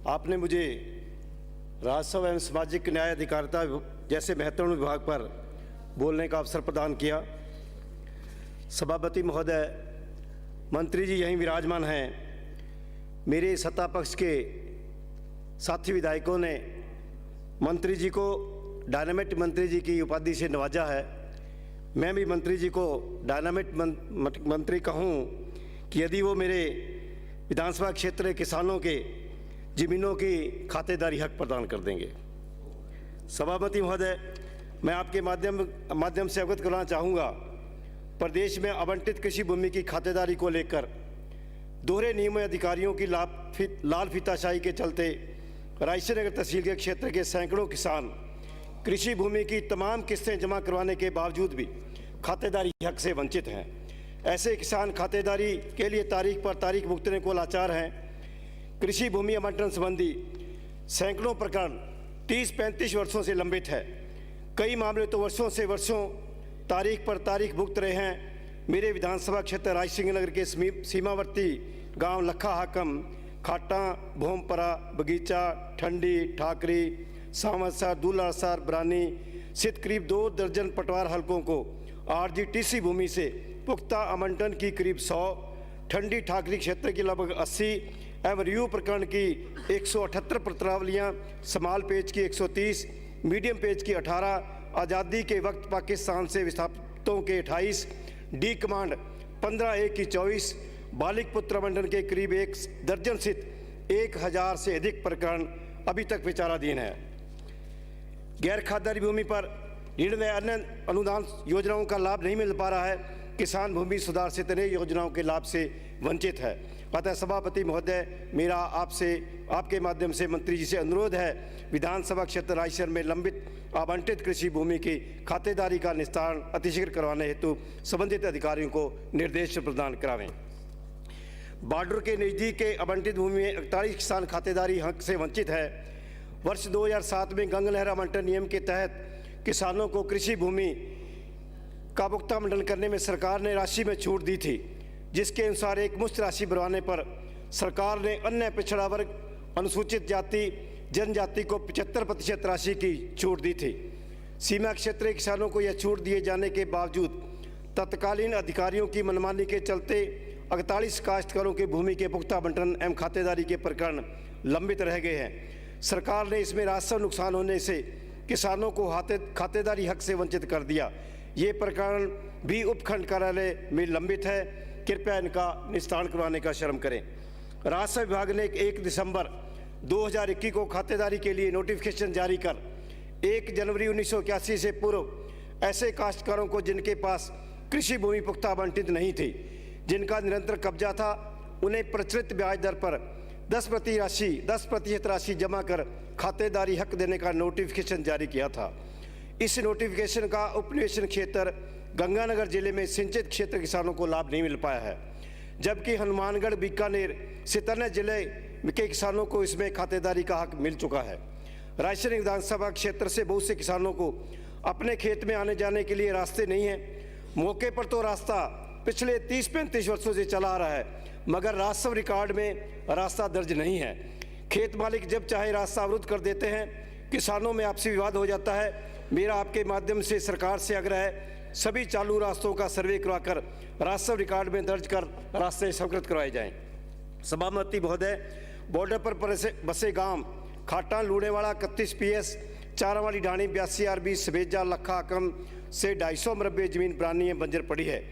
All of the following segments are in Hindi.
आपने मुझे राजस्व एवं सामाजिक न्याय अधिकारिता जैसे महत्वपूर्ण विभाग पर बोलने का अवसर प्रदान किया। सभापति महोदय, मंत्री जी यहीं विराजमान हैं। मेरे सत्ता पक्ष के साथी विधायकों ने मंत्री जी को डायनामिक मंत्री जी की उपाधि से नवाजा है। मैं भी मंत्री जी को डायनामिक मंत्री कहूँ कि यदि वो मेरे विधानसभा क्षेत्र के किसानों के ज़मीनों की खातेदारी हक प्रदान कर देंगे। सभापति महोदय, मैं आपके माध्यम से अवगत कराना चाहूँगा, प्रदेश में आवंटित कृषि भूमि की खातेदारी को लेकर दोहरे नियमों अधिकारियों की लाल फीताशाही के चलते रायसेन नगर तहसील के क्षेत्र के सैकड़ों किसान कृषि भूमि की तमाम किस्तें जमा करवाने के बावजूद भी खातेदारी हक से वंचित हैं। ऐसे किसान खातेदारी के लिए तारीख पर तारीख भुगतने को लाचार हैं। कृषि भूमि आवंटन संबंधी सैकड़ों प्रकरण 30-35 वर्षों से लंबित है। कई मामले तो वर्षों तारीख पर तारीख भुगत रहे हैं। मेरे विधानसभा क्षेत्र रायसिंह नगर के सीमावर्ती गांव लखा हाकम, खाटा, भोमपरा, बगीचा, ठंडी, ठाकरी, सावंसर, दूलासर, बरानी स्थित करीब 2 दर्जन पटवार हलकों को आरजीटीसी भूमि से पुख्ता आवंटन की करीब 100, ठंडी ठाकरी क्षेत्र की लगभग 80 एवं रिव्यू प्रकरण की 178 पत्रावलियाँ, समाल पेज की 130, मीडियम पेज की 18, आज़ादी के वक्त पाकिस्तान से विस्थापितों के 28, डी कमांड 15A की 24, बालिक पुत्र आवंटन के करीब 1 दर्जन स्थित 1000 से अधिक प्रकरण अभी तक विचाराधीन है। गैर खातेदारी भूमि पर ऋण व अन्य अनुदान योजनाओं का लाभ नहीं मिल पा रहा है। किसान भूमि सुधार से अन्य योजनाओं के लाभ से वंचित है। अतः सभापति महोदय, मेरा आपके माध्यम से मंत्री जी से अनुरोध है, विधानसभा क्षेत्र रायसेन में लंबित आवंटित कृषि भूमि की खातेदारी का निस्तारण अतिशीघ्र करवाने हेतु संबंधित अधिकारियों को निर्देश प्रदान करावें। बॉर्डर के नज़दीक के आवंटित भूमि में 41 किसान खातेदारी हक से वंचित है। वर्ष 2007 में गंगा नहर आवंटन नियम के तहत किसानों को कृषि भूमि का पुख्ता आवंटन करने में सरकार ने राशि में छूट दी थी, जिसके अनुसार एक मुश्त राशि बढ़वाने पर सरकार ने अन्य पिछड़ा वर्ग, अनुसूचित जाति, जनजाति को 75% राशि की छूट दी थी। सीमा क्षेत्र के किसानों को यह छूट दिए जाने के बावजूद तत्कालीन अधिकारियों की मनमानी के चलते 48 काश्तकारों की भूमि के पुख्ता आवंटन एवं खातेदारी के प्रकरण लंबित रह गए हैं। सरकार ने इसमें राजस्व नुकसान होने से किसानों को खातेदारी हक से वंचित कर दिया। ये प्रकरण भी उपखंड कार्यालय में लंबित है। कृपया इनका निस्तारण करवाने का श्रम करें। राजस्व विभाग ने 1 दिसंबर 2021 को खातेदारी के लिए नोटिफिकेशन जारी कर 1 जनवरी 1981 से पूर्व ऐसे काश्तकारों को जिनके पास कृषि भूमि पुख्ता आवंटित नहीं थी, जिनका निरंतर कब्जा था, उन्हें प्रचलित ब्याज दर पर 10% राशि जमा कर खातेदारी हक देने का नोटिफिकेशन जारी किया था। इस नोटिफिकेशन का उपनिवेशन क्षेत्र गंगानगर जिले में सिंचित क्षेत्र किसानों को लाभ नहीं मिल पाया है, जबकि हनुमानगढ़, बीकानेर से अन्य जिले के किसानों को इसमें खातेदारी का हक मिल चुका है। रायसेन विधानसभा क्षेत्र से बहुत से किसानों को अपने खेत में आने जाने के लिए रास्ते नहीं हैं। मौके पर तो रास्ता पिछले 30-35 वर्षों से चला आ रहा है, मगर राजस्व रिकॉर्ड में रास्ता दर्ज नहीं है। खेत मालिक जब चाहे रास्ता अवरुद्ध कर देते हैं, किसानों में आपसी विवाद हो जाता है। मेरा आपके माध्यम से सरकार से आग्रह है, सभी चालू रास्तों का सर्वे करवाकर राजस्व रिकॉर्ड में दर्ज कर रास्ते स्वीकृत करवाए जाएं। सभापति महोदय, बॉर्डर पर बसे गांव खाटा, लूणेवाड़ा 31 PS, चारावाड़ी ढाणी 82 RB, सवेजा, लखा हकम से 250 मुरब्बे जमीन बुरानी बंजर पड़ी है।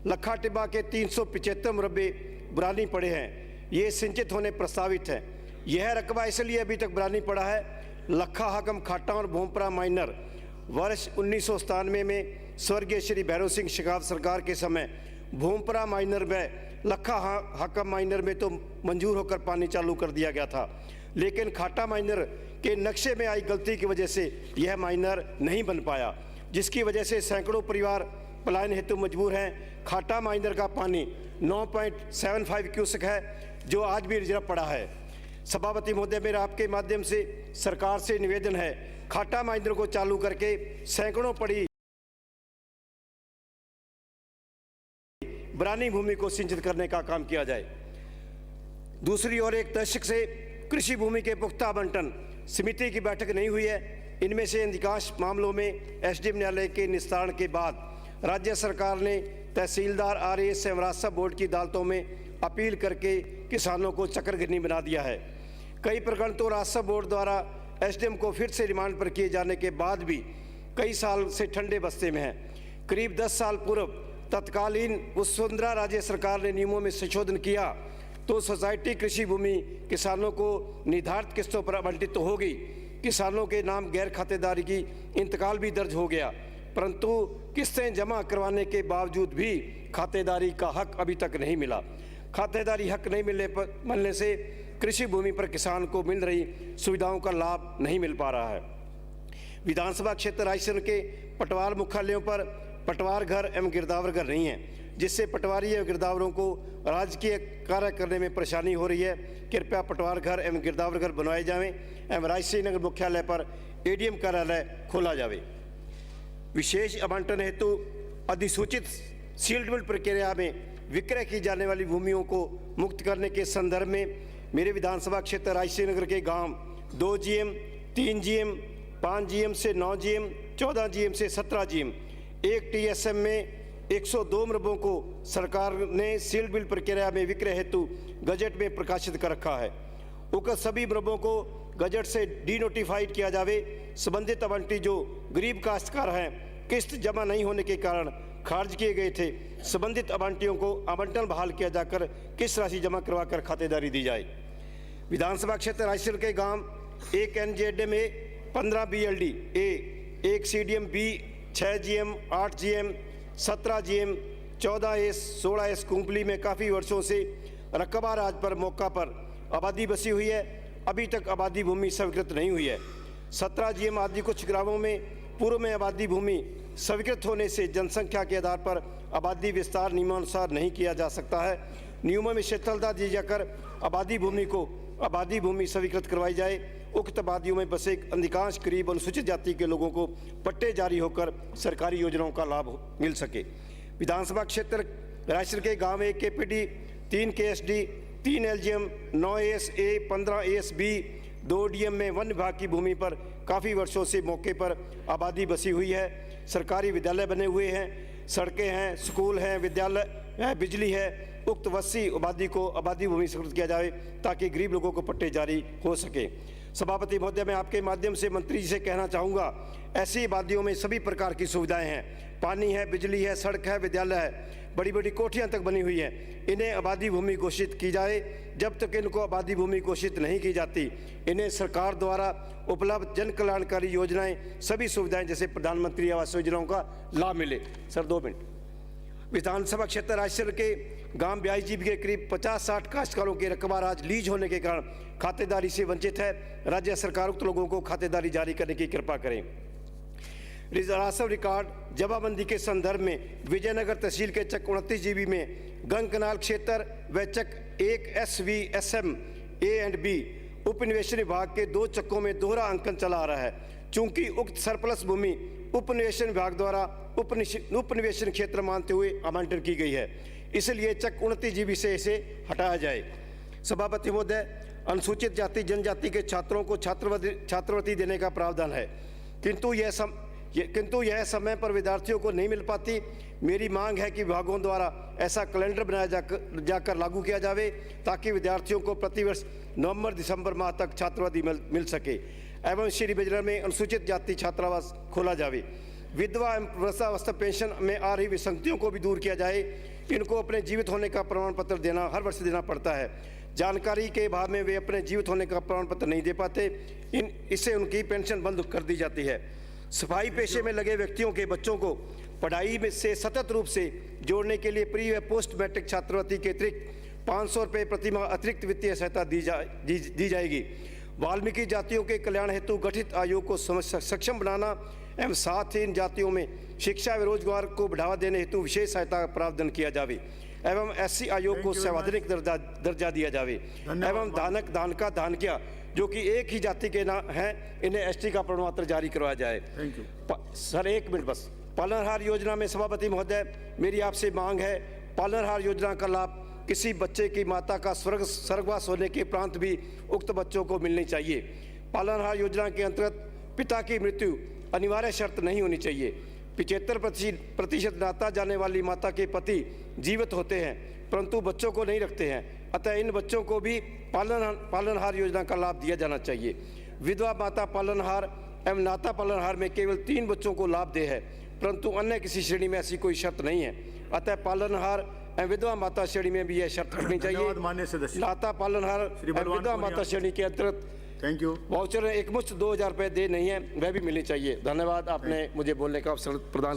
लखा टिब्बा के 375 मुरब्बे बुरानी पड़े हैं। ये सिंचित होने प्रस्तावित है। यह रकबा इसलिए अभी तक बुरानी पड़ा है। लखा हकम, खाटा और भोमपरा माइनर वर्ष 1997 में स्वर्गीय श्री भैरव सिंह शेखावत सरकार के समय भोमपरा माइनर में लखा हकम माइनर में तो मंजूर होकर पानी चालू कर दिया गया था, लेकिन खाटा माइनर के नक्शे में आई गलती की वजह से यह माइनर नहीं बन पाया, जिसकी वजह से सैकड़ों परिवार पलायन हेतु मजबूर हैं। खाटा माइनर का पानी 9.75 क्यूसेक है, जो आज भी रिजर्व पड़ा है। सभापति महोदय, मेरा आपके माध्यम से सरकार से निवेदन है, खाटा माइनर को चालू करके सैकड़ों पड़ी बुरानी भूमि को सिंचित करने का काम किया जाए। दूसरी ओर एक दशक से कृषि भूमि के पुख्ता आवंटन समिति की बैठक नहीं हुई है। इनमें से अधिकांश मामलों में एसडीएम न्यायालय के निस्तारण के बाद राज्य सरकार ने तहसीलदार, आरएएस एवं राजस्व बोर्ड की अदालतों में अपील करके किसानों को चक्रघनी बना दिया है। कई प्रकरण तो राजस्व बोर्ड द्वारा एसडीएम को फिर से रिमांड पर किए जाने के बाद भी कई साल से ठंडे बस्ते में हैं। करीब 10 साल पूर्व तत्कालीन वसुंधरा राज्य सरकार ने नियमों में संशोधन किया तो सोसाइटी कृषि भूमि किसानों को निर्धारित किस्तों पर आवंटित तो होगी। किसानों के नाम गैर खातेदारी की इंतकाल भी दर्ज हो गया, परंतु किस्तें जमा करवाने के बावजूद भी खातेदारी का हक अभी तक नहीं मिला। खातेदारी हक नहीं मिलने से कृषि भूमि पर किसान को मिल रही सुविधाओं का लाभ नहीं मिल पा रहा है। विधानसभा क्षेत्र रायसेन के पटवार मुख्यालयों पर पटवार घर एवं गिरदावर घर नहीं है, जिससे पटवारी एवं गिरदावरों को राजकीय कार्य करने में परेशानी हो रही है। कृपया पटवार घर एवं गिरदावर घर बनवाए जाएं एवं रायसेन नगर मुख्यालय पर एडीएम कार्यालय खोला जावे। विशेष आवंटन हेतु अधिसूचित सील्ड मिल प्रक्रिया में विक्रय की जाने वाली भूमियों को मुक्त करने के संदर्भ में मेरे विधानसभा क्षेत्र रायसेन नगर के गांव 2 GM, 3 GM, 5 GM से 9 GM, 14 GM से 17 GM, 1 TSM में 102 मरबों को सरकार ने सील्ड बिल प्रक्रिया में विक्रय हेतु गजट में प्रकाशित कर रखा है। उक्त सभी मरबों को गजट से डीनोटिफाइड किया जावे। संबंधित आवंटी जो गरीब काश्तकार हैं, किस्त जमा नहीं होने के कारण खारिज किए गए थे, संबंधित आवंटियों को आवंटन बहाल किया जाकर किस्त राशि जमा करवाकर खातेदारी दी जाए। विधानसभा क्षेत्र रायसेन के गांव 1 NZM A 15 BLD A, 1 CDM B 6 GM, 8 GM, 17 GM, 14 S, 16 S कुंपली में काफ़ी वर्षों से रकबा राज पर मौका पर आबादी बसी हुई है। अभी तक आबादी भूमि स्वीकृत नहीं हुई है। 17 GM आदि कुछ ग्रामों में पूर्व में आबादी भूमि स्वीकृत होने से जनसंख्या के आधार पर आबादी विस्तार नियमानुसार नहीं किया जा सकता है। नियमों में शिथिलता दी जाकर आबादी भूमि स्वीकृत करवाई जाए। उक्त आबादियों में बसे अधिकांश करीब अनुसूचित जाति के लोगों को पट्टे जारी होकर सरकारी योजनाओं का लाभ मिल सके। विधानसभा क्षेत्र रायसेन के गांव 1 KPD, 3 KSD, 3 LGM, 9 AS A, 15 AS B, 2 DM में वन विभाग की भूमि पर काफ़ी वर्षों से मौके पर आबादी बसी हुई है। सरकारी विद्यालय बने हुए हैं, सड़कें हैं, स्कूल हैं, विद्यालय है, बिजली है। उक्त वसी आबादी को आबादी भूमि स्वीकृत किया जाए ताकि गरीब लोगों को पट्टे जारी हो सके। सभापति महोदय, मैं आपके माध्यम से मंत्री जी से कहना चाहूँगा, ऐसी आबादियों में सभी प्रकार की सुविधाएं हैं, पानी है, बिजली है, सड़क है, विद्यालय है, बड़ी बड़ी कोठियाँ तक बनी हुई हैं। इन्हें आबादी भूमि घोषित की जाए। जब तक इनको आबादी भूमि घोषित नहीं की जाती, इन्हें सरकार द्वारा उपलब्ध जन कल्याणकारी योजनाएं, सभी सुविधाएं जैसे प्रधानमंत्री आवास योजनाओं का लाभ मिले। Sir 2 minute. विधानसभा क्षेत्र रायसेन के गांव 22 GB के करीब 50-60 काश्तकारों के रकबा राज लीज होने के कारण खातेदारी से वंचित है। राज्य सरकार उक्त लोगों को खातेदारी जारी करने की कृपा करें। राजस्व रिकॉर्ड जमाबंदी के संदर्भ में विजयनगर तहसील के चक 29 GB में गंग कनाल क्षेत्र व चक 1 SVSM A एंड B उपनिवेशन विभाग के 2 चक्कों में दोहरा अंकन चला आ रहा है। चूंकि उक्त सरप्लस भूमि उपनिवेशन विभाग द्वारा उपनिवेशन क्षेत्र मानते हुए आवंटन की गई है, इसलिए चक 29 GB से इसे हटाया जाए। सभापति महोदय, अनुसूचित जाति जनजाति के छात्रों को छात्रवृत्ति देने का प्रावधान है, किंतु यह समय पर विद्यार्थियों को नहीं मिल पाती। मेरी मांग है कि विभागों द्वारा ऐसा कैलेंडर बनाया जाकर लागू किया जावे ताकि विद्यार्थियों को प्रतिवर्ष नवंबर-दिसंबर माह तक छात्रवृत्ति मिल सके एवं श्री बिजनौर में अनुसूचित जाति छात्रावास खोला जावे। विधवा एवं वृद्धावस्था पेंशन में आ रही विसंगतियों को भी दूर किया जाए। इनको अपने जीवित होने का प्रमाण पत्र हर वर्ष देना पड़ता है। जानकारी के अभाव में वे अपने जीवित होने का प्रमाण पत्र नहीं दे पाते, इससे उनकी पेंशन बंद कर दी जाती है। सफाई पेशे में लगे व्यक्तियों के बच्चों को पढ़ाई में से सतत रूप से जोड़ने के लिए प्री व पोस्ट मैट्रिक छात्रवृत्ति के अतिरिक्त 500 रुपये प्रति माह अतिरिक्त वित्तीय सहायता दी जाएगी। वाल्मीकि जातियों के कल्याण हेतु गठित आयोग को सक्षम बनाना एवं साथ ही इन जातियों में शिक्षा व रोजगार को बढ़ावा देने हेतु विशेष सहायता का प्रावधान किया जावे एवं SC आयोग को संवैधानिक दर्जा दिया जावे एवं दानकिया जो कि एक ही जाति के ना हैं, इन्हें ST का प्रमाण पत्र जारी करवाया जाए। सर 1 मिनट बस। पालनहार योजना में सभापति महोदय, मेरी आपसे मांग है, पालनहार योजना का लाभ किसी बच्चे की माता का स्वर्गवास होने के उपरांत भी उक्त बच्चों को मिलनी चाहिए। पालनहार योजना के अंतर्गत पिता की मृत्यु अनिवार्य शर्त नहीं होनी चाहिए। 75% नाता जाने वाली माता के पति जीवित होते हैं परंतु बच्चों को नहीं रखते हैं, अतः इन बच्चों को भी पालनहार योजना का लाभ दिया जाना चाहिए। विधवा माता पालनहार एवं नाता पालनहार में केवल 3 बच्चों को लाभ दे है परंतु अन्य किसी श्रेणी में ऐसी कोई शर्त नहीं है, अतः पालनहार एवं विधवा माता श्रेणी में भी यह शर्त रखनी चाहिए। मान्य सदस्य नाता पालनहार एवं विधवा माता श्रेणी के अंतर्गत थैंक यू। वाउचर एकमुश्त 2000 रुपये दे नहीं है, वह भी मिलनी चाहिए। धन्यवाद, आपने मुझे बोलने का अवसर प्रदान